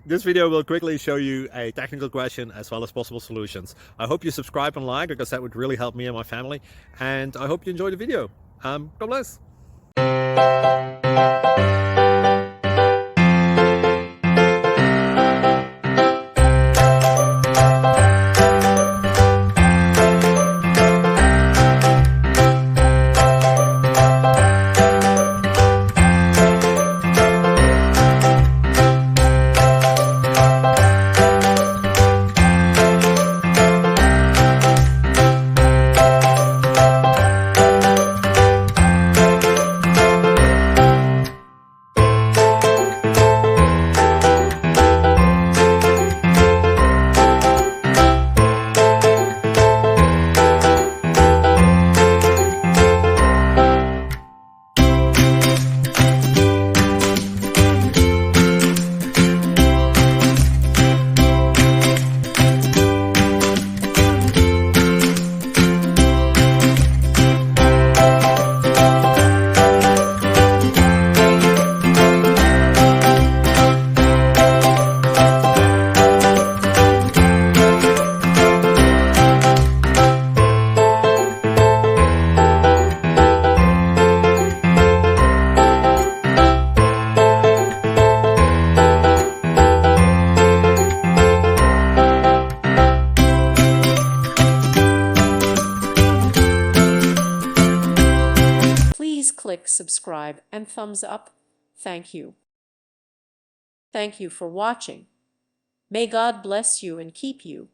This video will quickly show you a technical question as well as possible solutions. I hope you subscribe and like, because that would really help me and my family. And I hope you enjoy the video. God bless. Please click subscribe and thumbs up. Thank you. Thank you for watching. May God bless you and keep you.